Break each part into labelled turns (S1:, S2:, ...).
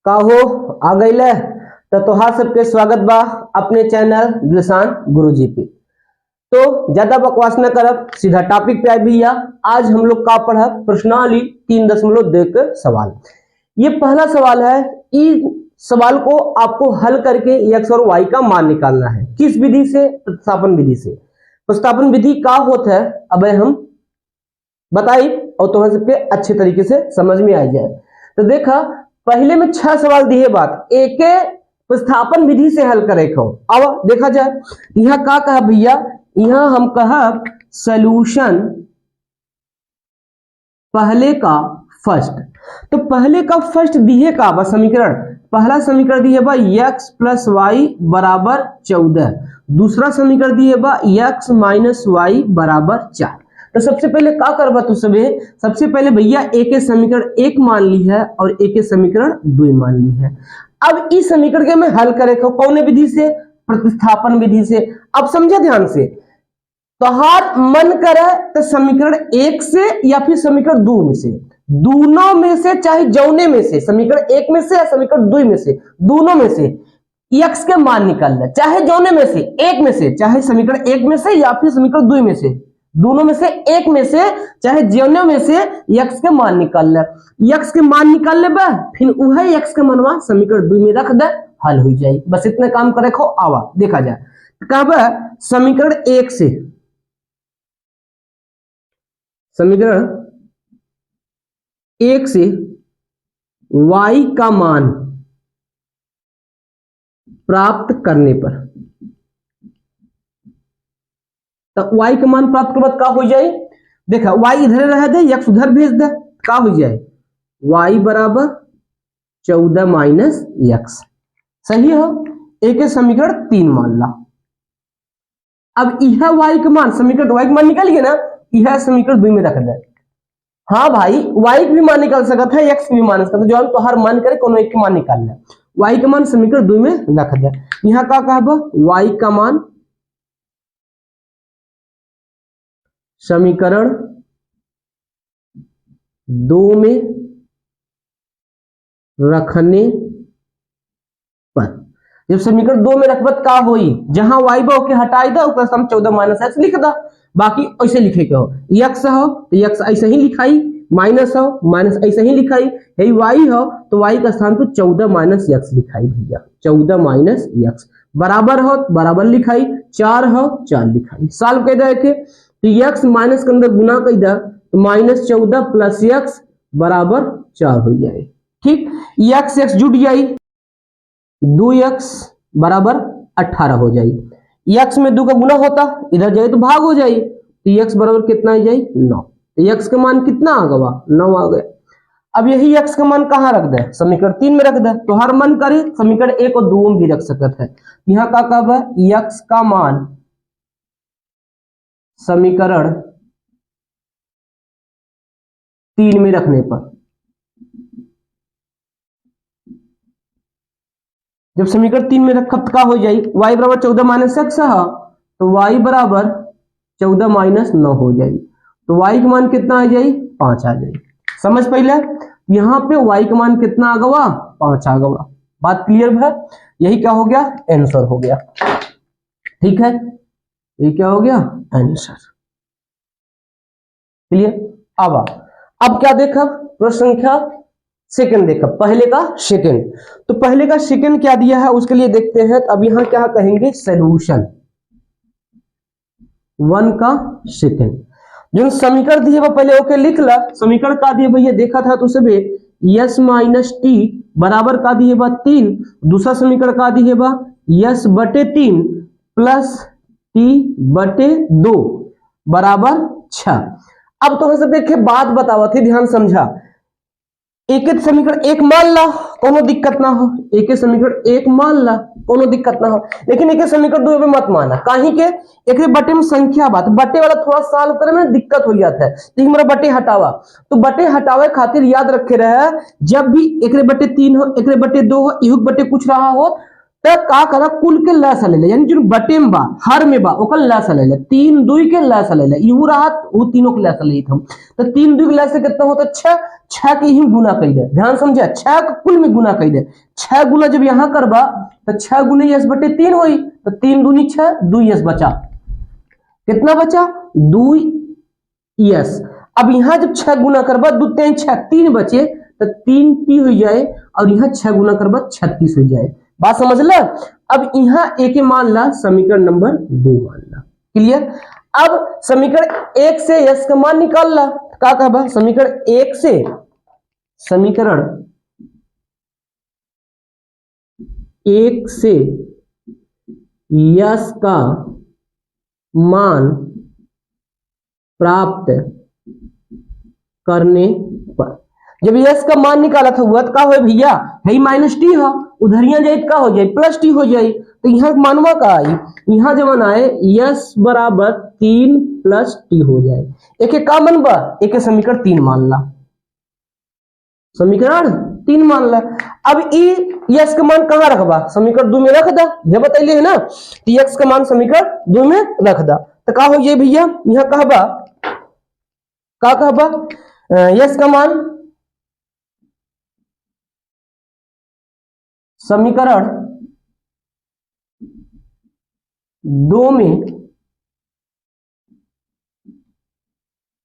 S1: का हो आ गई तो तोहार सबके स्वागत बा अपने चैनल दिलसान गुरुजी पे। तो ज्यादा बकवास न करब, सीधा टॉपिक पे आई भैया। आज हम लोग का पढ़ा प्रश्नावली 3.2 के सवाल। ये पहला सवाल है। इस सवाल को आपको हल करके एक्स और वाई का मान निकालना है। किस विधि से? प्रतिस्थापन विधि से। प्रतिस्थापन विधि का होता है अब हम बताई और तुम्हें सबके अच्छे तरीके से समझ में आ जाए। तो देखा, पहले में 6 सवाल दिए बात एक प्रतिस्थापन विधि से हल करे को। अब देखा जाए यहाँ का कहा भैया, यहाँ हम कहा सॉल्यूशन पहले का फर्स्ट। तो पहले का फर्स्ट दिए का बस समीकरण, पहला समीकरण दिए बा x प्लस वाई बराबर 14, दूसरा समीकरण दिए बा x माइनस वाई बराबर 4। तो सबसे पहले क्या करबा तू सबे, सबसे पहले भैया एक के समीकरण 1 मान ली है और एक के समीकरण 2 मान ली है। अब इस समीकरण के मैं हल करे कौन विधि से? प्रतिस्थापन विधि से। अब समझे ध्यान से, तोहार मन करे तो समीकरण 1 से या फिर समीकरण 2 में से, दोनों में से, चाहे जौने में से, समीकरण 1 में से या समीकरण 2 में से, दोनों में से x के मान निकाल ले। चाहे जौने में से, एक में से, चाहे समीकरण 1 में से या फिर समीकरण 2 में से, दोनों में से, एक में से, चाहे जौने में से x के मान निकाल ले। x के मान निकाल ले बा, फिर वही x के मनवा समीकरण 2 में रख दे, हल हो जाए। बस इतने काम करे खो। आवा देखा जाए कब समीकरण 1 से, समीकरण 1 से y का मान प्राप्त करने पर, तो y का मान प्राप्त करने का हो जाए। देखा y इधर रह दे, x उधर भेज दे, का हो जाए y बराबर 14 माइनस x। सही हो। एक समीकरण 3 मान ला। अब यह y का मान, समीकरण y का मान निकाल गया ना, यह समीकरण 2 में रख दे। हाँ भाई, y भी मान निकाल सकता है, x भी मान सकता है, जो तो हर मान करे कोनो एक के मान निकाल ले। y का मान समीकरण 2 में रख दे। यहाँ का कहबा y का मान समीकरण 2 में रखने पर, जब समीकरण 2 में रखबत का होई, जहां y बा के हटाई दो, ओकरा सम 14 माइनस x लिख दा। बाकी ऐसे लिखे के हो, x हो तो x ऐसे ही लिखाई, माइनस हो माइनस ऐसे ही लिखाई, यही y हो तो y का स्थान पर 14 माइनस x लिखाई भैया, 14 माइनस x बराबर हो बराबर लिखाई, 4 हो 4 लिखाई। सॉल्व कर दे के तो x माइनस के अंदर गुना कर दे तो माइनस 14 प्लस x बराबर 4 हो जाए। ठीक, x x जुड़ जाए, 2x बराबर 18 हो जाए। x में 2 का गुना होता, इधर जाए तो भाग हो जाए, तो x बराबर कितना आ जाए 9। तो x का मान कितना आ गया 9 आ गया। अब यही x का मान कहाँ रख दे, समीकरण 3 में रख दे। तो हर मन करे समीकरण 1 और 2 में भी रख सकता है। यहाँ का कब है x का मान समीकरण 3 में रखने पर, जब समीकरण 3 में रखब का हो जाए y बराबर 14 माइनस x है, तो y बराबर 14 माइनस 9 हो जाए। तो y का मान कितना आ जाए 5 आ जाए। समझ पहले यहाँ पे y का मान कितना आ गवा 5 आ गवा। बात क्लियर है? यही क्या हो गया आंसर हो गया। ठीक है, ये क्या हो गया आंसर। क्लियर। अब क्या देखा, प्रश्न संख्या सेकंड देखा, पहले का सेकंड। तो पहले का सेकंड क्या दिया है उसके लिए देखते हैं। तो अब यहां क्या कहेंगे सॉल्यूशन 1 का सेकंड। जो समीकरण दिए वो पहले ओके लिख ला। समीकरण का दिए भैया देखा था तो सबे s माइनस टी बराबर का दिए बा 3, दूसरा समीकरण का दिए बा s बटे 3 प्लस टी बटे 2 बराबर 6। अब तो सब देखे बात बतावा थी, ध्यान समझा। एक समीकरण 1 मान ला, कोनो दिक्कत ना हो, एक समीकरण 1 मान ला, कोनो दिक्कत ना हो, लेकिन एक समीकरण 2 पे मत माना। काहे के एक बटे में संख्या बात, बटे वाला थोड़ा सॉल्व करे में दिक्कत हो जाता है। तो हमारा बटे हटावा, तो बटे हटावे खातिर याद रखे रहे, जब भी एक बटे 3 हो, एक बटे 2 हो, इहुक बटे कुछ रहा हो, तो का करा कुल के लस ले ले, यानी जो बटे में बा हर में बा ओकर लस ले ले, 3 2 के लस ले ले, इहू राहत वो तीनों के लस ले हम। तो 3 2 के लस से कितना होता 6, 6 के ही गुना कर दे, ध्यान समझे, 6 के कुल में गुना कर दे, 6 गुना जब यहाँ करबा तो 6 गुने यस बटे 3 होई, तो 3 दूनी 6, 2 यस बचा, कितना बचा 2 यस। अब यहाँ जब 6 गुना करबा 2 3 6 3 बचे, तो 3 टी हो जाए और यहाँ 6 गुना करबा 36 हो जाए, बात समझ ला। अब यहाँ एक मान ला समीकरण नंबर 2 मान ला, क्लियर। अब समीकरण 1 से यस का मान निकाल ला, क्या कहबा समीकरण 1 से यस का मान प्राप्त करने पर, जब यस का मान निकाला था हुआ तो का हो भैया है माइनस टी हो, उधर यहाँ जाए का हो जाए प्लस टी हो जाए, तो यहाँ मानवा का आई, यहाँ जब आए यस बराबर 3 प्लस टी हो जाए, एक का मनबा एक समीकरण 3 मान ला, समीकरण 3 मान ला। अब यस का मान कहाँ रखबा समीकरण 2 में रख दा, यह बताइए है ना, तो यस का मान समीकरण 2 में रख दा, तो का हो जाए भैया यहाँ कहबा का कहबा यस का मान समीकरण 2 में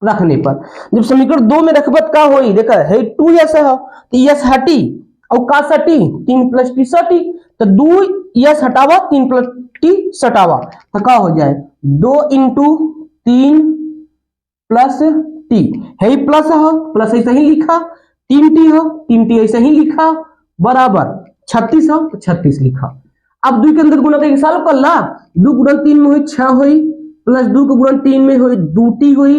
S1: रखने पर, जब समीकरण 2 में रखबत का होई देखा है 2 यस है तो यस हटी और का सटी 3 प्लस टी सटी, तो 2 यस हटावा 3 प्लस टी सटावा, तो का हो जाए 2 इंटू 3 प्लस टी है प्लस हो प्लस ऐसा ही लिखा, 3 टी हो 3 टी ऐसा ही लिखा बराबर 36 हो तो 36 लिखा। अब 2 के अंदर गुणा करके सॉल्व कर ला, 2 गुणा 3 में हुई 6 हुई, प्लस 2 को गुणा 3 में हुई 2 टी हुई,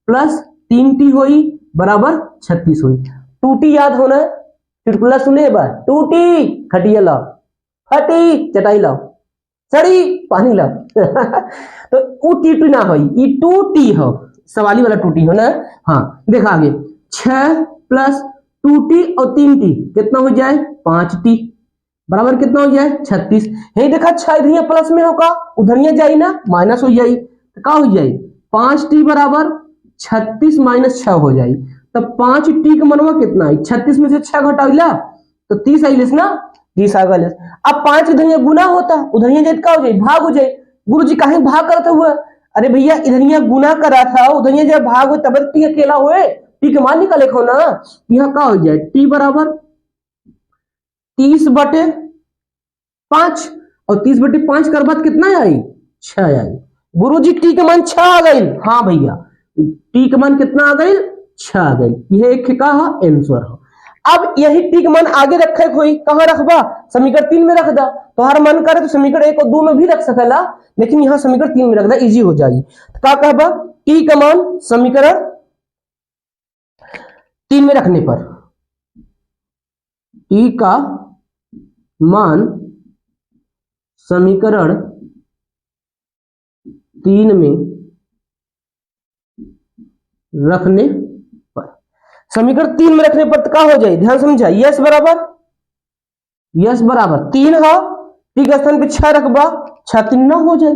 S1: प्लस 3 टी हुई बराबर 36 हुई। 2 टी याद होना है, फिर प्लस सुने बार 2 टी खटिया लाओ, फटी चटाई लाओ, सड़ी पानी लाओ तो वो टी टी ना हो, ये 2 टी हो, सवाली वाला 2 टी हो ना। हाँ देखा आगे 6 प्लस 2 टी और 3 टी कितना हो जाए 5 टी बराबर कितना हो जाए 36। हे देखा 6 इधर प्लस में होगा उधर जाई ना माइनस हो जाए, तो क्या हो जाए 5 टी बराबर 36 माइनस 6 हो जाए, तब 5 टी का मनवा कितना है 36 में से 6 घटाइला तो 30 आइलिस ना, 30 आ गए। अब 5 इधर गुना होता उधर जाए क्या हो जाए भाग हो जाए, गुरु जी काहे भाग करते हुए, अरे भैया इधर गुना करा था उधर जब भाग हो तब टी अकेला हुए, टी के मान निकाले खो ना, यहाँ क्या हो जाए टी बराबर 30 बटे 5 और 30 बटे 5 कर बाद कितना आई 6 आई। गुरुजी टी के मान 6 आ गई, हाँ भैया टी के मान कितना आ गई 6 आ गई, यह एक का आंसर हो। अब यही टी के मान आगे रखे कोई कहां रखबा समीकरण 3 में रख दा, तो हर मन करे तो समीकरण 1 और 2 में भी रख सकेला, लेकिन यहाँ समीकरण 3 में रख दा इजी हो जाएगी। तो क्या कहबा टी का मान समीकरण 3 में रखने पर, टी का मान समीकरण 3 में रखने पर, समीकरण 3 में रखने पर तो क्या हो जाए ध्यान समझा, यस बराबर 3 है, टी के स्थान पे 6 रखबा 6 3 9 हो जाए,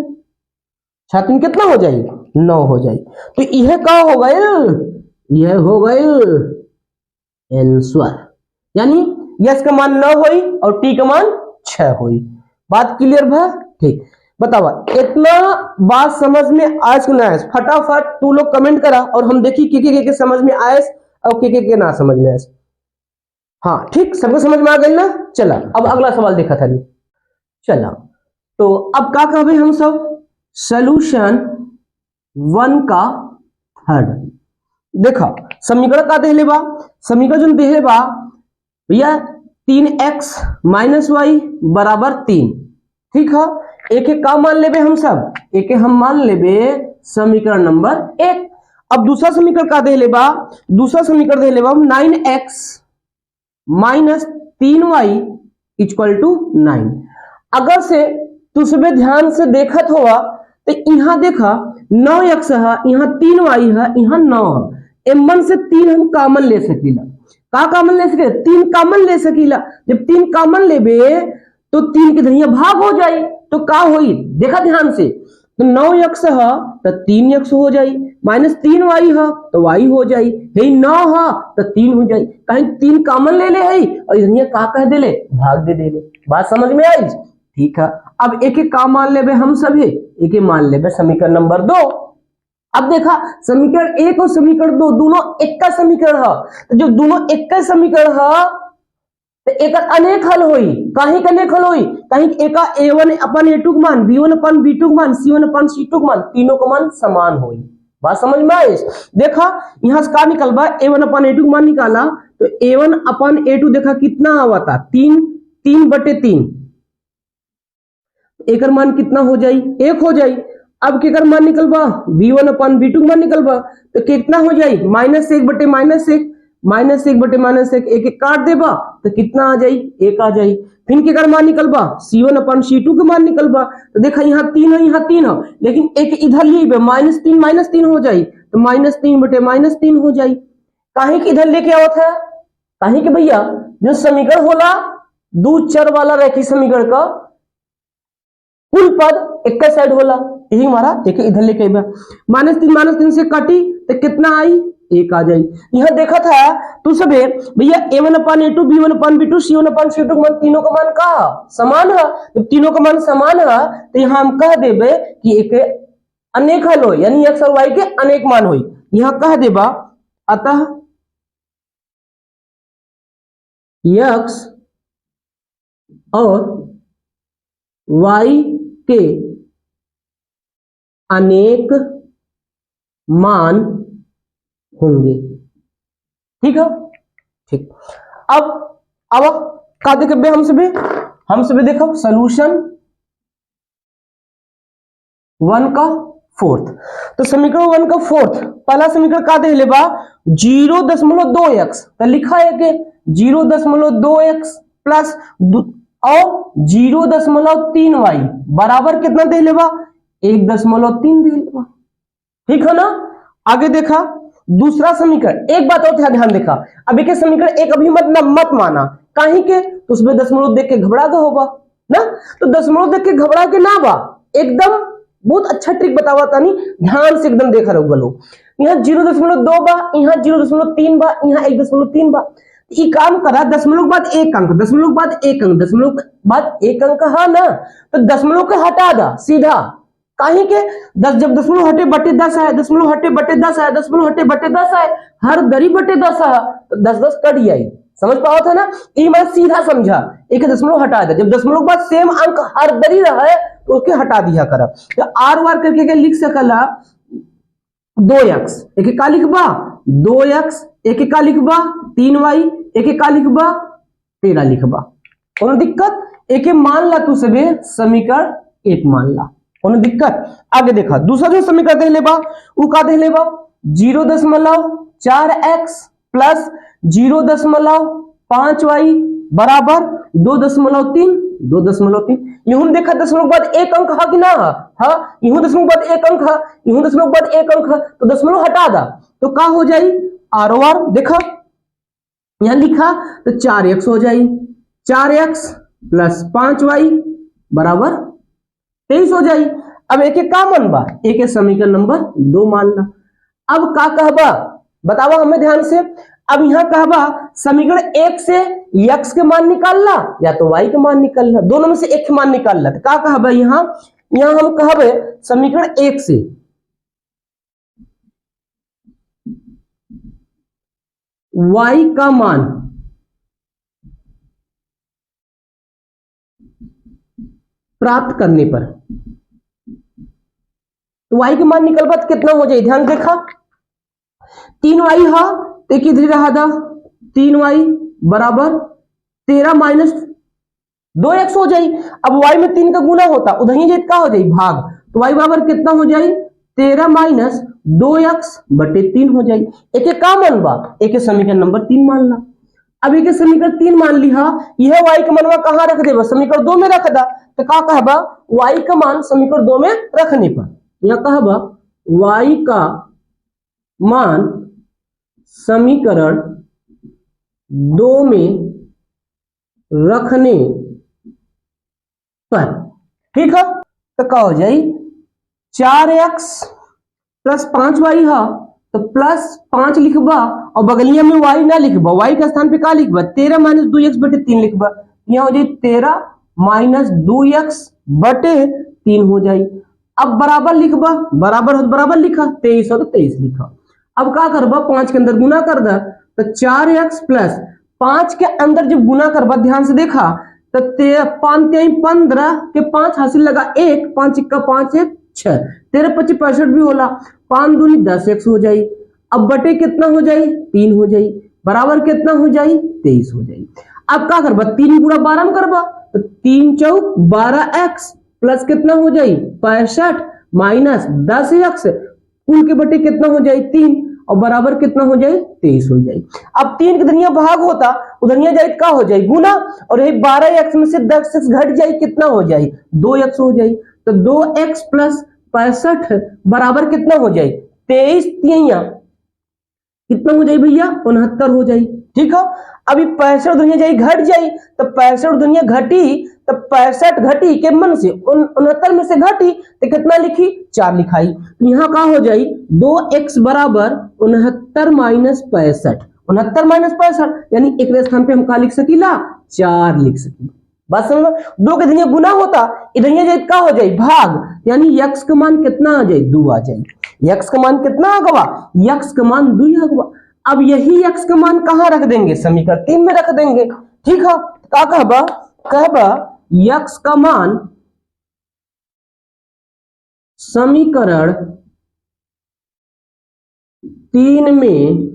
S1: 6 3 कितना हो जाए 9 हो जाए, तो यह क्या हो गए यह हो गए आंसर, यानी यस का मान 9 हुई और टी का मान 6 हुई। बात क्लियर भा ठीक, बतावा इतना बात समझ में आज के ना आए, फटाफट तू लोग कमेंट करा और हम देखी के समझ में आए और के ना समझ में आए। हाँ ठीक सबको समझ में आ गई ना, चला अब अगला सवाल देखा था नहीं, चला तो अब क्या कहबे हम सब सॉल्यूशन 1 का थर्ड, देखा समीकरण का देहले बा, समीकरण जो देहले बा भैया 3x माइनस वाई बराबर 3, ठीक है, एक का मान लेबे हम सब, एक हम मान लेबे समीकरण नंबर 1। अब दूसरा समीकरण का दे लेबा, दूसरा समीकरण दे लेबा 9x minus 3y equal to 9। अगर से तुझे ध्यान से देखत होगा तो यहाँ देखा 9x है, यहाँ 3y है, यहाँ 9 है, m1 से 3 हम कॉमन ले सकीला, का कॉमन ले सके 3 कॉमन ले सकीला, जब 3 कॉमन लेबे तो 3 के धनिया भाग हो जाई, तो का होई देखा ध्यान से, तो 9x है तो 3x हो जाई, -3y है तो y हो जाई, हे 9 है तो 3 हो जाई, कहीं 3 कॉमन ले ले है और इधर का कह देले भाग दे देले। बात समझ में आई? ठीक है, अब एक एक काम मान लेबे हम सभी, एक एक मान लेबे समीकरण नंबर 2। अब देखा समीकरण 1 और समीकरण 2 दोनों एक का समीकरण है, तो जब दोनों एक का समीकरण है तो एक अनेक हल होई, कहीं का अनेक हल होई, कहीं एक a1 अपन a2 का मान, b1 अपन b2 का मान, c1 अपन c2 का मान, तीनों का मान समान होई। बात समझ में आई? देखा यहां से का निकलबा, a1 अपन a2 का मान निकाला तो a1 अपन a2 देखा कितना आवा था 3/3, एक मान कितना हो जाई 1 हो जाई। अब केकर मान निकलबा b1 अपन b2 का मान निकलबा तो कितना हो जाई -1/-1, -1/-1, एक एक काट देबा तो कितना आ जाई 1 आ जाई। फिर केकर मान निकलबा c1 अपन c2 के मान निकलबा तो देखा यहाँ 3 है यहाँ 3 है, लेकिन एक इधर ले -3 हो जाई तो -3/-3 हो जाई। काहे कि इधर लेके आवत है, काहे कि भैया जो समीकरण होला दो चर वाला रैखिक समीकरण का कुल पद एक साइड होला, यही हमारा एक इधर लेके आइबा, -3 से कटी तो कितना आई 1 आ जाई। यहां देखा था तो सबे भैया a1 अपन a2, b1 अपन b2, c1 अपन c2 का मान तीनों का मान का समान है, जब तीनों का मान समान है तो यहां हम कह देबे कि एक अनेक हल हो, यानी x और y के अनेक मान होई। यहां कह देबा अतः x और y के अनेक मान होंगे। ठीक है, ठीक। अब का देखे हम सभी देखो सॉल्यूशन 1 का 4th, तो समीकरण 1 का 4th पहला समीकरण का दे लेबा 0.2x, तो लिखा है कि 0.2x प्लस और 0.3y बराबर कितना दे लेबा 1.3 दे लेबा। ठीक है ना। आगे देखा दूसरा समीकरण, एक बात और ध्यान देखा, अभी के समीकरण एक अभी मत माना, कहीं के तो उसमें दशमलव देख के घबरा गए होगा ना, तो दशमलव देख के घबरा के ना बा, एकदम बहुत अच्छा ट्रिक बतावा तानी, ध्यान से एकदम देखा रहोगे लोग। यहाँ 0.2 बा, यहाँ 0.3 बा, यहाँ 1.3 बा, ये काम करा दशमलव के बाद एक अंक, दशमलव के बाद एक अंक, दशमलव के बाद एक अंक है ना, तो दशमलव के हटा दा सीधा, काहे के 10 जब दशमलव हटे बटे 10 है, दशमलव हटे बटे 10 है, दशमलव हटे बटे 10 है, हर दरी बटे 10 है, तो 10 कट जाई, समझ पाओ था ना, ये मैं सीधा समझा, एक दशमलव हटा दे, जब दशमलव के बाद सेम अंक हर दरी रहा है तो उसके हटा दिया कर, तो आर वार करके के लिख सकला 2x, एक का लिखबा 2x, एक का लिखबा 3y, एक का लिखबा 13 लिखबा, कोनो दिक्कत, एक मान ला तू सबे समीकरण 1 मान ला, कोनो दिक्कत। आगे देखा दूसरा जो समीकरण दे लेबा वो का दे लेबा 0.4x प्लस 0.5y बराबर 2.3 यूं देखा दशमलव के बाद एक अंक है कि ना है, यूं दशमलव के बाद एक अंक है, यूं दशमलव के बाद एक अंक है, तो दशमलव हटा दा तो का हो जाई आर आर, देखा यहां लिखा तो 4x हो जाई, 4x प्लस 5y बराबर 23 हो जाई। अब एक एक का मान बा, एक समीकरण नंबर 2 मान ला। अब का कहबा बतावा हमें ध्यान से, अब यहां कहबा समीकरण 1 से x के मान निकालना या तो y के मान निकालना, दोनों में से एक के मान निकालना, तो का कहबा यहां हम कहबे समीकरण 1 से y का मान प्राप्त करने पर, तो y के मान निकल बात कितना हो जाए, ध्यान देखा 3y हा तो किधर रहा था 3y बराबर 13 माइनस 2x हो जाए, अब y में 3 का गुना होता उधर ही जेत का हो जाए भाग, तो y बराबर कितना हो जाए 13 माइनस 2x बटे 3 हो जाए। एक एक का मान बा, एक समीकरण नंबर 3 मान ला। अब एक समीकरण 3 मान लिया, यह y का मनवा कहां रख देबा समीकरण 2 में रख दा, तो का कहबा y का मान समीकरण 2 में रखने पर, यह कहबा y का मान समीकरण 2 में रखने पर। ठीक है, तो क्या हो जाए 4x प्लस 5y है तो प्लस 5 लिखबा और बगलिया में y ना लिखबा, y के स्थान पे का लिखबा 13 माइनस 2x बटे 3 लिखबा, यहाँ हो जाए 13 माइनस 2x बटे 3 हो जाए। अब बराबर लिखबा, बराबर हो तो बराबर लिखा, 23 हो तो 23 लिखा। अब क्या करबा 5 के अंदर गुना कर दा तो 4x प्लस 5 के अंदर जब गुना करबा ध्यान से देखा तो 15 के 5 हासिल लगा 1, 5 का 5 1 6, 13 25 65 भी होला, 5 दूनी 10x हो जाए। अब बटे कितना हो जाए 3 हो जाए, बराबर कितना हो जाए 23 हो जाए। अब क्या करबा 3 गुणा 12 में करबा तो 3 चौक 12x प्लस कितना हो जाए 65 माइनस 10x कुल के बटे कितना हो जाए 3 और बराबर कितना हो जाए 23 हो जाए। अब 3 के धनिया भाग होता उधनिया जाए क्या हो जाए गुना, और यही 12x में से 10x घट जाए कितना हो जाए 2x हो जाए। तो 2x प्लस 65 बराबर कितना हो जाए 23 तिया कितना हो जाए भैया 69 हो जाए। ठीक है, अभी 65 दुनिया जाए घट जाए तो 65 दुनिया घटी तो 65 घटी के मन से 69 में से घटी तो कितना लिखी 4 लिखाई, तो यहाँ का हो जाए 2x बराबर 69 माइनस 65, 69 माइनस 65 यानी एक स्थान पे हम का लिख सकीला 4 लिख सकी। बात समझ, 2 के धनिया गुना होता इधर जाए का हो जाए भाग, यानी x का मान कितना आ जाए 2 आ जाए। x का मान कितना आ गवा x का मान 2 आ गवा। अब यही x का मान कहां रख देंगे समीकरण 3 में रख देंगे। ठीक है, का कहबा x का मान समीकरण 3 में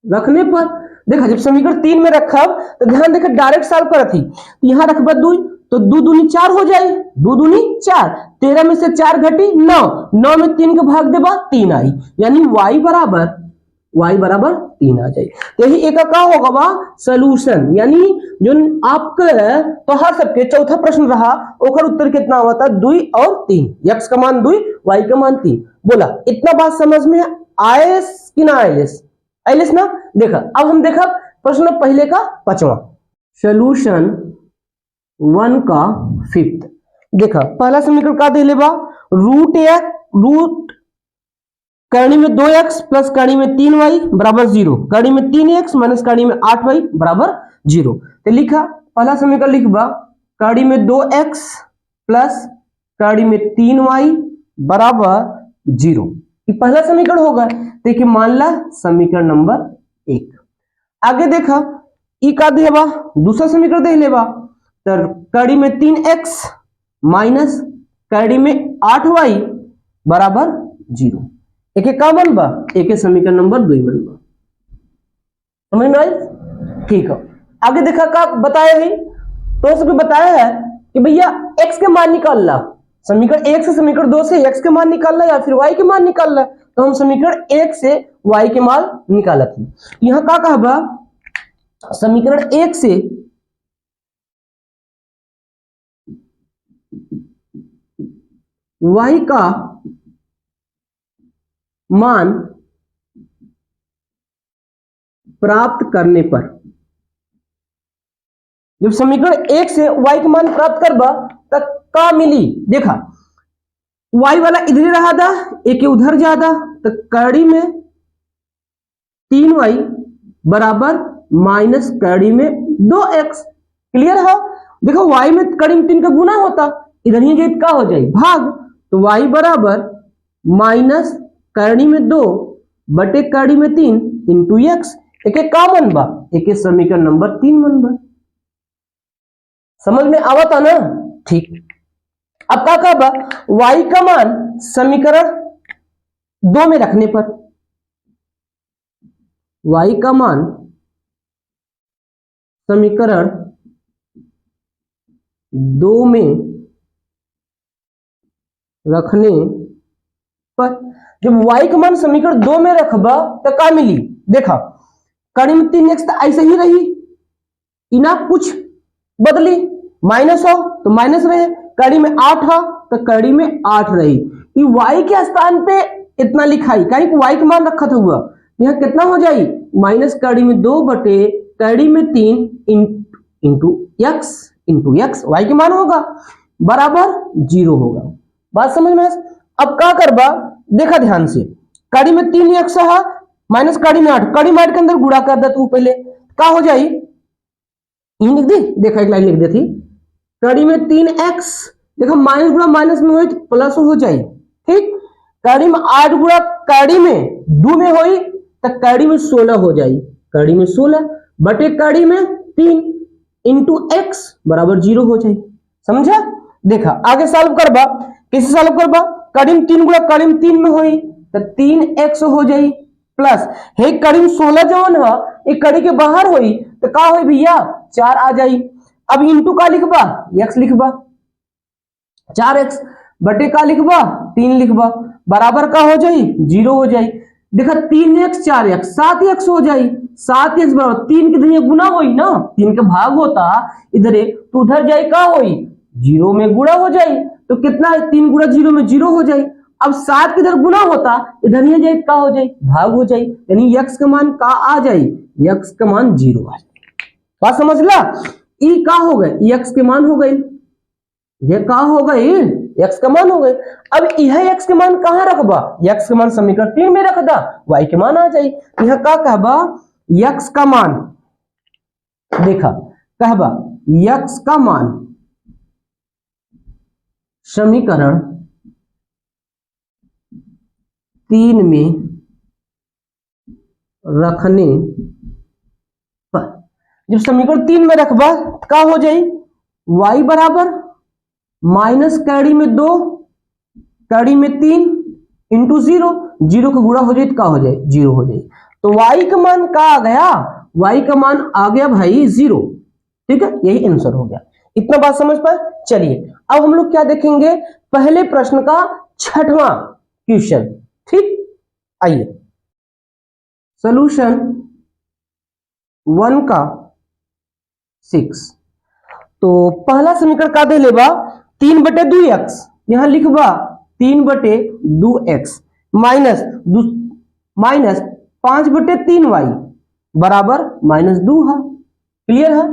S1: रखने पर, देखा जब समीकरण 3 में रखब तो ध्यान देखा डायरेक्ट सॉल्व करत ही, तो यहां रखबा 2 तो 2 दूनी 4 हो जाए, 2 दूनी 4, 13 में से 4 घटी 9, 9 में 3 का भाग देबा 3 आई, यानी y बराबर 3 आ जाए। तो यही एक का होगा बा सॉल्यूशन, यानी जो आपके तो हर सबके चौथा प्रश्न रहा ओकर उत्तर कितना हुआ था 2 और 3, x का मान 2 y का मान 3। बोला इतना बात समझ में आए कि ना आइलेस ना। देखा अब हम देखा प्रश्न पहले का 5वां सॉल्यूशन 1 का 5th। देखा पहला समीकरण का दे लेबा रूट करनी में 2x प्लस करनी में 3y बराबर 0, करनी में 3x माइनस करनी में 8y बराबर 0। तो लिखा पहला समीकरण लिखबा करनी में 2x प्लस करनी में 3y बराबर 0, ये पहला समीकरण होगा। देखिए मान ला समीकरण नंबर 1। आगे देखा ई का देबा दूसरा समीकरण दे लेबा तो कड़ी में 3x माइनस कड़ी में 8y बराबर 0, एक का बनबा एक समीकरण नंबर 2 बनबा। समझ में आई। ठीक है, आगे देखा का बताया है तो सबको बताया है कि भैया x के मान निकाल ला, समीकरण 1 से समीकरण 2 से x के मान निकालना या फिर y के मान निकालना, तो हम समीकरण 1 से y के मान निकाला थी। यहां का कहबा समीकरण 1 से y का मान प्राप्त करने पर, जब समीकरण 1 से y का मान प्राप्त करबा तक का मिली, देखा y वाला इधर रहा था एक उधर जाता तो कड़ी में 3y बराबर माइनस कड़ी में 2x। क्लियर है। देखो y में कड़ी में 3 का गुना होता इधर ही जेत का हो जाए भाग, तो y बराबर माइनस कड़ी में 2 बटे कड़ी में 3 इंटू एक्स, एक का बनबा एक समीकरण नंबर 3 बनबा। समझ में आवता ना। ठीक, अब का कहबा y का मान समीकरण 2 में रखने पर, y का मान समीकरण 2 में रखने पर, जब y का मान समीकरण 2 में रखबा तो का मिली, देखा कड़ी में 3x तो ऐसे ही रही, इना कुछ बदली माइनस हो तो माइनस रहे, कड़ी में 8 हो तो कड़ी में 8 रही, ये y के स्थान पे इतना लिखाई कहीं y का मान रखा था हुआ, यहाँ कितना हो जाए माइनस कड़ी में 2 बटे कड़ी में 3 into x, into x, y के मान होगा बराबर 0 होगा। बात समझ में? अब क्या करबा, देखा ध्यान से, कड़ी में 3x है माइनस कड़ी में 8, कड़ी में 8 के अंदर गुणा कर दे तू पहले, क्या हो जाई, यही लिख दी, देखा एक लाइन लिख दी थी, कड़ी में 3x, देखो माइनस गुणा माइनस में हुई तो प्लस हो जाए, ठीक, कड़ी में 8 गुणा कड़ी में 2 में हुई तो कड़ी में 16 हो जाए, कड़ी में 16 बटे कड़ी में 3 इंटू एक्स बराबर 0 हो जाए। समझा? देखा आगे सॉल्व करबा, कैसे सॉल्व करबा, कड़ी में 3 गुणा कड़ी में 3 में हुई तो 3x हो जाए प्लस हे कड़ी में 16 जवन है एक कड़ी के बाहर हुई तो का हुई भैया 4 आ जाई। अब इंटू का लिखबा, x लिखबा, 4x बटे का लिखबा 3 लिखबा बराबर का हो जाई 0 हो जाई। देखा 3x 4x 7x हो जाई, 7x बराबर 3 के इधर गुना होई ना, 3 के भाग होता इधर तो उधर जाई का होई 0 में गुणा हो जाई, तो कितना है 3 गुणा 0 में 0 हो जाई। अब 7 के इधर गुना होता इधर नहीं जाए का हो जाए भाग हो जाए, यानी x का मान का आ जाए, x का मान 0 आ जाए। बात समझ ला, ई का हो गए x के मान हो गई, ये का हो गई x का मान हो गई। अब यह x के मान कहां रखबा, x के मान समीकरण 3 में रख दा, y के मान आ जाए। यह का कहबा x का मान, देखा कहबा x का मान समीकरण 3 में रखने पर, जब समीकरण 3 में रखबा का हो जाए y बराबर माइनस कैडी में 2 कैडी में 3 इंटू 0, 0 का गुणा हो जाए तो का हो जाए 0 हो जाए। तो y का मान का आ गया, y का मान आ गया भाई 0, ठीक है, यही आंसर हो गया। इतना बात समझ पाए? चलिए अब हम लोग क्या देखेंगे, पहले प्रश्न का 6वां क्वेश्चन, ठीक, आइए सॉल्यूशन 1 का 6। तो पहला समीकरण का दे लेबा 3/2x, यहां लिखबा 3/2x माइनस 5/3y बराबर -2 है। क्लियर है?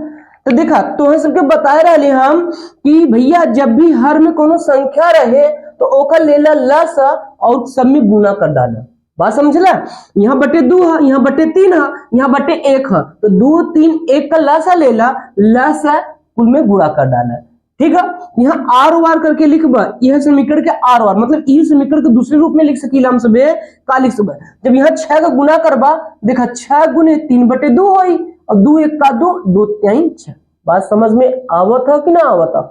S1: तो देखा तो सबके बताए रहे हम कि भैया जब भी हर में कोनो संख्या रहे तो ओकर लेला लस और सब में गुना कर डाला। बात समझला, यहाँ बटे 2 है, यहाँ बटे 3 है, यहाँ बटे 1 है, तो 2 3 1 का लसा लेला, लस कुल में गुणा कर डाला, ठीक है। यहाँ आर वार करके लिखबा, यह समीकरण के आर वार मतलब इस समीकरण के दूसरे रूप में लिख सकीला हम सबे का लिख सकबा। जब यहाँ 6 का गुना करबा, देखा 6 गुने 3/2 होई और 2 1 का 2 2 3 6। बात समझ में आवत है कि ना आवत है?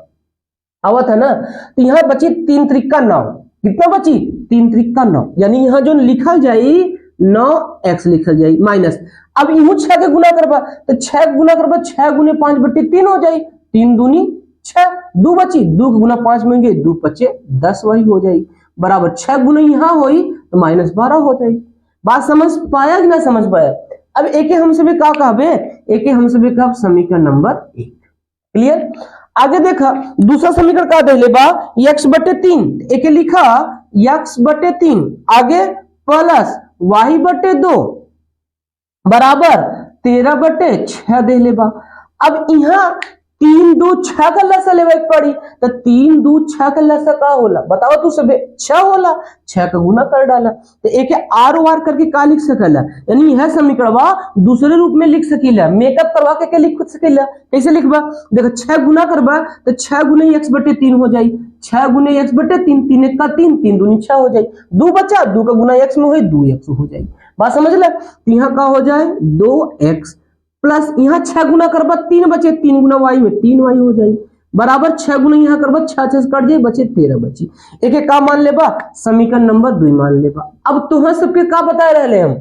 S1: आवत है ना। तो यहाँ बची 3 त्रिक का 9, कितना बची 3 त्रिक का 9, यानी यहाँ जो लिखल जाई 9x लिखल जाई माइनस। अब इहू 6 के गुना करबा तो 6 गुना करबा 6 गुने 5/3 हो जाई, 3 दूनी 6, 2 बची, 2 गुना 5 में गए 2 5 10 वही हो जाई बराबर 6 गुना यहाँ होई तो -12 हो जाई। बात समझ पाया कि ना समझ पाया? अब एक हम सभी का कहबे, एक हम सभी का समीकरण नंबर 1। क्लियर? आगे देखा दूसरा समीकरण का दे लेबा x/3, एक लिखा x/3 आगे प्लस y/2 बराबर 13/6 दे लेबा। अब यहाँ 3 2 6 का लसा लेवे पड़ी, तो 3 2 6 का लसा का होला बताओ तू सबे 6 होला, 6 का गुना कर डाला तो एक आर वार करके का लिख सकला, यानी यह समीकरणवा दूसरे रूप में लिख सकीला, मेकअप करवा के लिख सकीला। कैसे लिखबा, देखो 6 गुना करबा तो 6 गुने x/3 हो जाई, 6 गुने x/3 3 1 का 3 3 दूनी 6 हो जाई, 2 बचा 2 का गुना x में हो 2x हो जाई। बात समझ ले, यहाँ का हो जाए 2x प्लस यहाँ 6 गुना करबा 3 बचे 3 गुना y में 3y हो जाए बराबर 6 गुना यहाँ करबा 6 6 कट जाए बचे 13 बची। एक एक का मान लेबा समीकरण नंबर 2 मान लेबा। अब तुहा सबके का बताए रहले हम,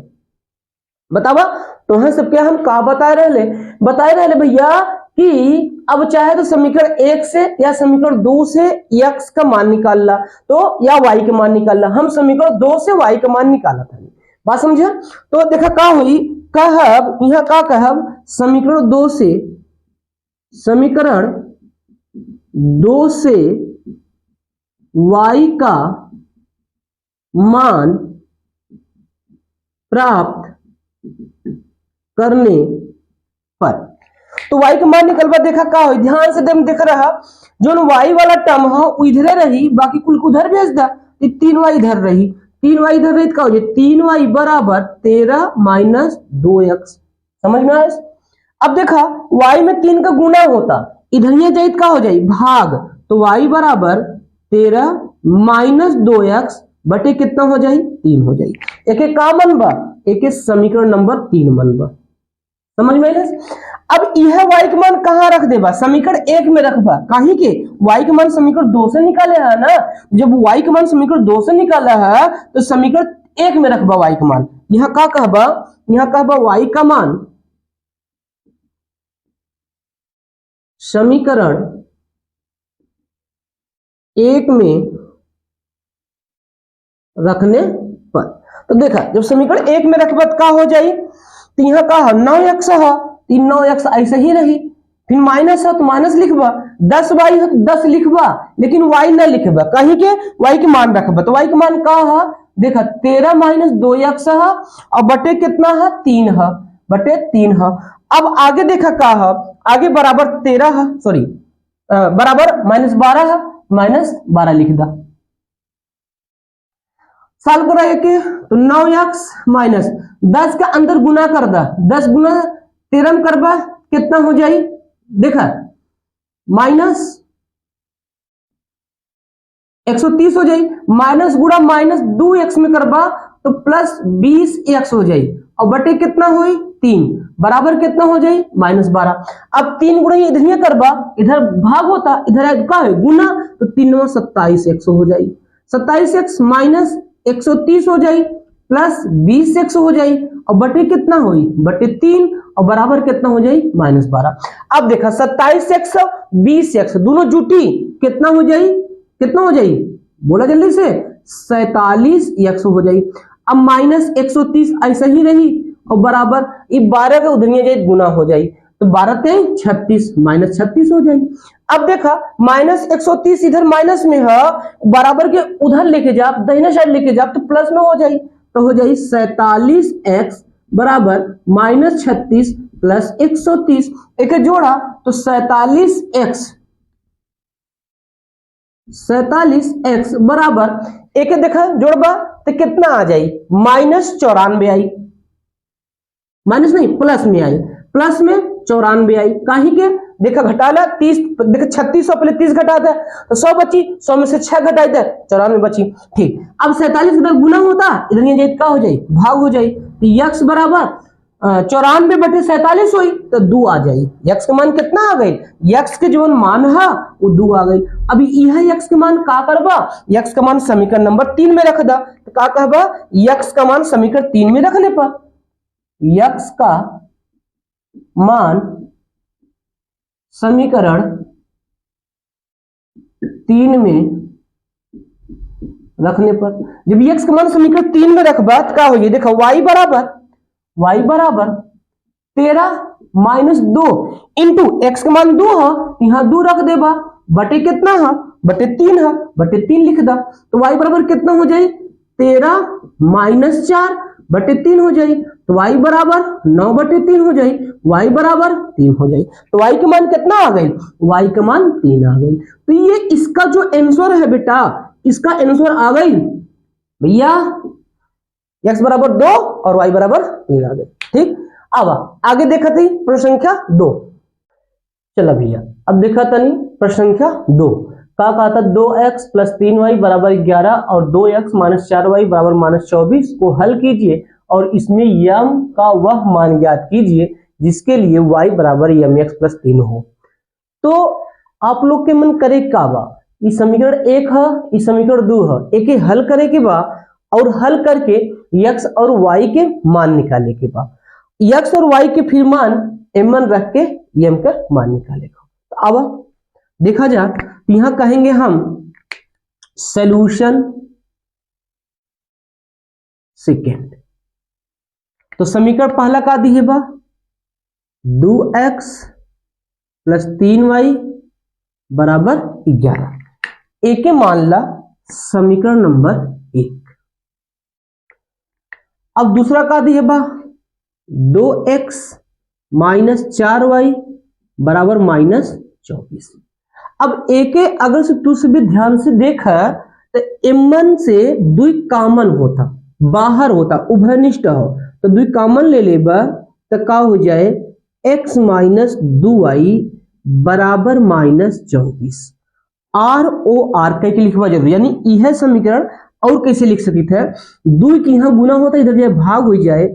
S1: बतावा तुहा सबके हम का बताए रहले भैया कि अब चाहे तो समीकरण 1 से या समीकरण 2 से x का मान निकाल ला तो या y का मान निकाल ला, हम समीकरण 2 से y का मान निकाला था। बात समझा? तो देखा का हुई कहब, यहाँ का कहब समीकरण 2 से y का मान प्राप्त करने पर, तो y का मान निकलबा, देखा का हो, ध्यान से दम देख रहा, जो y वाला टर्म है वो इधर रही, बाकी कुल को उधर भेज दा, 3y इधर रही, 3y इधर रही, का हो जाए 3y बराबर 13 माइनस 2x। समझ में आया? अब देखा y में 3 का गुना होता, इधर ये जाइत का हो जाए भाग, तो y बराबर 13 माइनस 2x बटे कितना हो जाए 3 हो जाए। एक एक का मन बा, एक एक समीकरण नंबर 3 मन बा। समझ में आइल? अब यह y के मान कहाँ रख देबा, समीकरण 1 में रखबा, काहे के y के मान समीकरण 2 से निकाले है ना, जब y के मान समीकरण 2 से निकाला है तो समीकरण 1 में रखबा y का मान। यहाँ का कहबा, यहाँ कहबा y का मान समीकरण 1 में रखने पर, तो देखा जब समीकरण 1 में रखबा का हो जाए, तो यहाँ का 9x है, 9x ऐसे ही रही, फिर माइनस है तो माइनस लिखबा, 10y है तो 10 लिखबा, लेकिन y ना लिखबा, कहीं के y के मान रखबा, तो y के मान का है, देखा 13 माइनस 2x है और बटे कितना है 3 है, बटे 3 है। अब आगे देखा का है, आगे बराबर 13 है, सॉरी बराबर माइनस 12 है, माइनस 12 लिख दा, साल को रहे के तो 9x माइनस 10 का अंदर गुना कर दा, 10 गुना 13 में करबा कितना हो जाए, देखा माइनस 130 हो जाए, माइनस गुणा माइनस 2x में करबा तो प्लस 20x हो जाए, और बटे कितना हुई 3 बराबर कितना हो जाए माइनस 12। अब 3 गुणा इधर ही करबा, इधर भाग होता, इधर का है गुना, तो 3 में 27x हो जाए, 27x माइनस 130 हो जाए प्लस 20x हो जाए, और बटे कितना हुई बटे 3, और बराबर कितना हो जाए माइनस 12। अब देखा 27x 20x दोनों जुटी कितना हो जाए, कितना हो जाए बोला जल्दी से, 47x हो जाए। अब माइनस 130 ऐसा ही रही, और बराबर ये 12 के उधर जाए गुना हो जाए, तो 12 ते 36 माइनस 36 हो जाए। अब देखा माइनस 130 इधर माइनस में है, बराबर के उधर लेके जा, दाहिना साइड लेके जा तो प्लस में हो जाए, तो हो जाए 47x बराबर माइनस 36 प्लस 130, एक जोड़ा तो 47x बराबर एक देखा जोड़बा तो कितना आ जाए माइनस 94 आई, माइनस नहीं प्लस में आई, प्लस में 94 आई, काहे के देखा घटाला 30, देखा 3600 पहले 30 घटाता है तो 100 बची, 100 में से 6 घटाता है 94 बची। ठीक, अब 47 इधर गुना होता, इधर ये का हो जाए भाग हो जाए, तो x बराबर 94 बटे 47 हुई तो 2 आ जाए, x का मान कितना आ गई, x के जो मान है वो 2 आ गई। अभी यह x के मान का करबा, x का मान समीकरण नंबर 3 में रख दा, तो का कहबा x का मान समीकरण 3 में रखने पर x का मान समीकरण 3 में रखने पर, जब x का मान समीकरण 3 में रखबा तो का हो, देखो y बराबर 13 माइनस 2 इंटू x का मान 2 है, यहाँ 2 रख देबा, बटे कितना है बटे 3 है, बटे 3 लिख दा, तो y बराबर कितना हो जाए 13 माइनस 4 बटे 3 हो जाए, तो y बराबर 9 बटे 3 हो जाए, y बराबर 3 हो जाए, तो y का मान कितना आ गई, y का मान 3 आ गई। तो ये इसका जो आंसर है बेटा, इसका आंसर आ गई भैया x बराबर 2 और y बराबर 3 आ गई। ठीक, अब आगे देखा थी प्रश्न संख्या 2, चला भैया अब देखा था नहीं प्रश्न संख्या 2 का कहा था 2x प्लस 3y बराबर 11 और 2x माइनस 4y बराबर माइनस 24 को हल कीजिए और इसमें यम का वह मान ज्ञात कीजिए जिसके लिए y बराबर mx प्लस 3 हो। तो आप लोग के मन करे का बा, इस समीकरण 1 है, इस समीकरण 2 है, एक हल करे के बा और हल करके x और y के मान निकाले के बा, x और y के फिर मान m1 रख के m का मान निकालेगा। तो अब देखा जा, यहां कहेंगे हम सॉल्यूशन सेकेंड, तो समीकरण पहला का दिए बा 2x प्लस 3y बराबर 11, एक मान ला समीकरण नंबर 1। अब दूसरा का दिए बा 2x माइनस 4y बराबर -24। अब एक अगर से तू से भी ध्यान से देखा तो m1 से 2 कॉमन होता, बाहर होता, उभयनिष्ठ हो तो 2 कॉमन ले लेबा तो का हो जाए x माइनस 2y बराबर -24। आर ओ आर कह के लिखवा जरूर, यानी यह समीकरण और कैसे लिख सकते थे, 2 की यहाँ गुना होता है, इधर जाए भाग हो जाए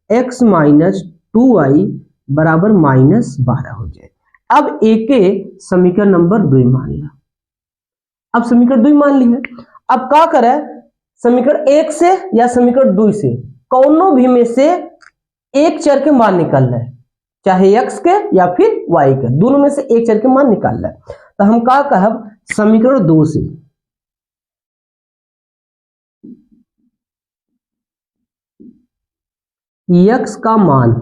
S1: x माइनस 2y बराबर -12 हो जाए। अब एक समीकरण नंबर 2 मान लिया। अब समीकरण 2 मान लिया, अब क्या करे, समीकरण 1 से या समीकरण 2 से कौनों भी में से एक चर के मान निकाल रहे, चाहे x के या फिर y के, दोनों में से एक चर के मान निकाल रहे। तो हम क्या कहब, समीकरण 2 से x का मान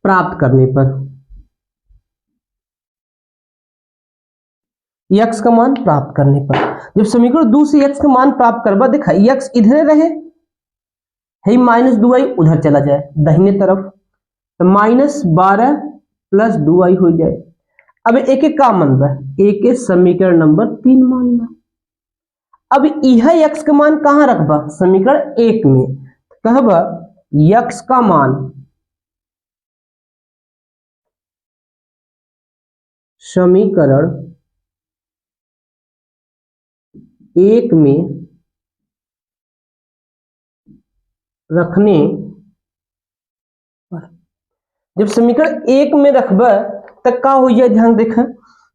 S1: प्राप्त करने पर, x का मान प्राप्त करने पर, जब समीकरण 2 से x का मान प्राप्त करबा, देखा x इधर रहे है, -2y उधर चला जाए दाहिने तरफ, तो -12 प्लस 2y हो जाए। अब एक एक का मान बा, एक समीकरण नंबर 3 मान ला। अब यह x का मान कहां रखबा, समीकरण 1 में, कहबा x का मान समीकरण 1 में रखने पर, जब समीकरण 1 में रखबा तब का हो जाए, ध्यान देखा,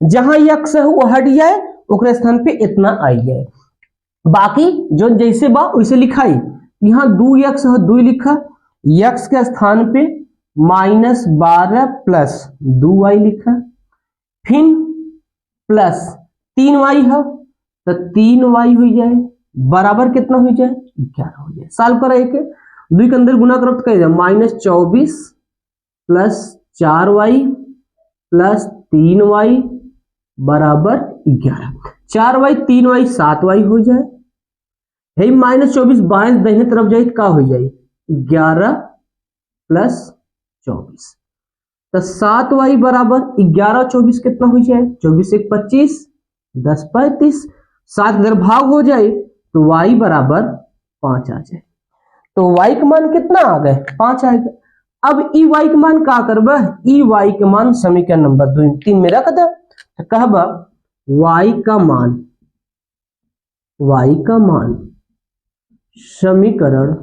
S1: जहां x है वो हट जाए, ओकरे स्थान पे इतना आई जाए, बाकी जो जैसे बा वैसे लिखाई। यहाँ 2x है, 2 लिखा, x के स्थान पे -12 प्लस 2y लिखा, फिर प्लस 3y है तो 3y हो जाए बराबर कितना हो जाए 11 हो जाए। साल कर एक 2 के अंदर गुना करो तो कह जाए -24 प्लस 4y प्लस 3y बराबर 11। 4y 3y 7y हो जाए, है -24 22 दाहिने तरफ जाए क्या हो जाए 11 प्लस 24, तो 7y बराबर 11 24 कितना हो जाए 24 1 25 10 35, 7 इधर भाग हो जाए तो y बराबर 5 आ जाए। तो y का मान कितना आ गए 5 आ गए। अब ई y का मान क्या करबा, ई y का मान समीकरण नंबर 3 में रख दे, तो कहबा y का मान समीकरण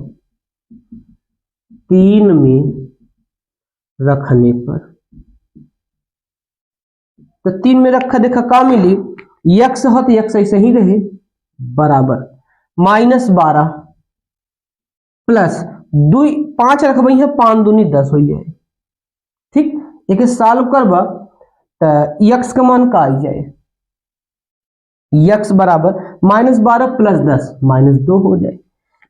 S1: 3 में रखने पर, तो 3 में रखा, देखा का मिली, x हो तो x ऐसे ही रहे बराबर -12 प्लस 2 5 रखबई है, 5 दूनी 10 हो जाए। ठीक, एक सॉल्व करबा तो x का मान का आ जाए, x बराबर -12 प्लस 10 -2 हो जाए।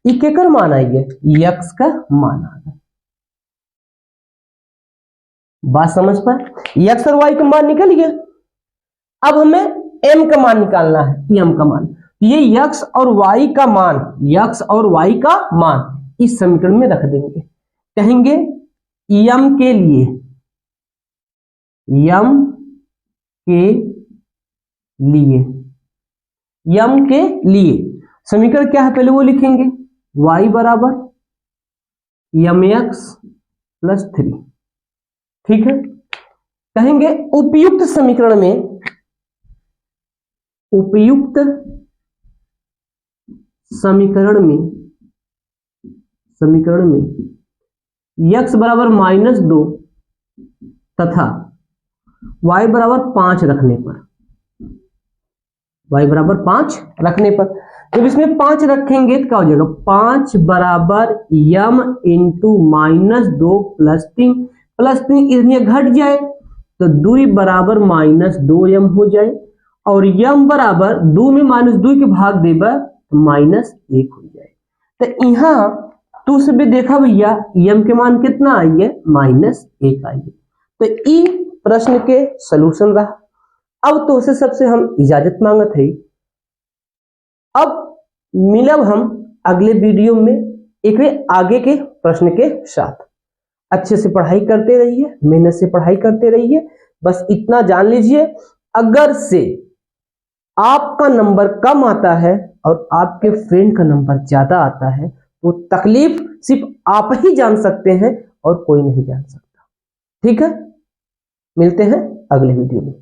S1: केकर मान आएंगे, x का मान आ गया। बात समझ पाए, x और y का मान निकल गया। अब हमें m का मान निकालना है, m का मान, ये x और y का मान, x और y का मान इस समीकरण में रख देंगे, कहेंगे m के लिए समीकरण क्या है पहले वो लिखेंगे, y बराबर mx प्लस 3। ठीक है, कहेंगे उपयुक्त समीकरण में x बराबर -2 तथा y बराबर 5 रखने पर, जब इसमें 5 रखेंगे तो क्या हो जाएगा, 5 बराबर m इंटू -2 प्लस 3 इसमें घट जाए तो 2 बराबर -2m हो जाए, और m बराबर 2 में -2 के भाग देबा तो -1 हो जाए। तो यहाँ तू से भी देखा भैया m के मान कितना आई है -1 आई है। तो ई प्रश्न के सलूशन रहा। अब तो से सबसे हम इजाजत मांगत है, अब मिलब हम अगले वीडियो में एक आगे के प्रश्न के साथ। अच्छे से पढ़ाई करते रहिए, मेहनत से पढ़ाई करते रहिए। बस इतना जान लीजिए, अगर से आपका नंबर कम आता है और आपके फ्रेंड का नंबर ज्यादा आता है तो तकलीफ सिर्फ आप ही जान सकते हैं और कोई नहीं जान सकता। ठीक है, मिलते हैं अगले वीडियो में।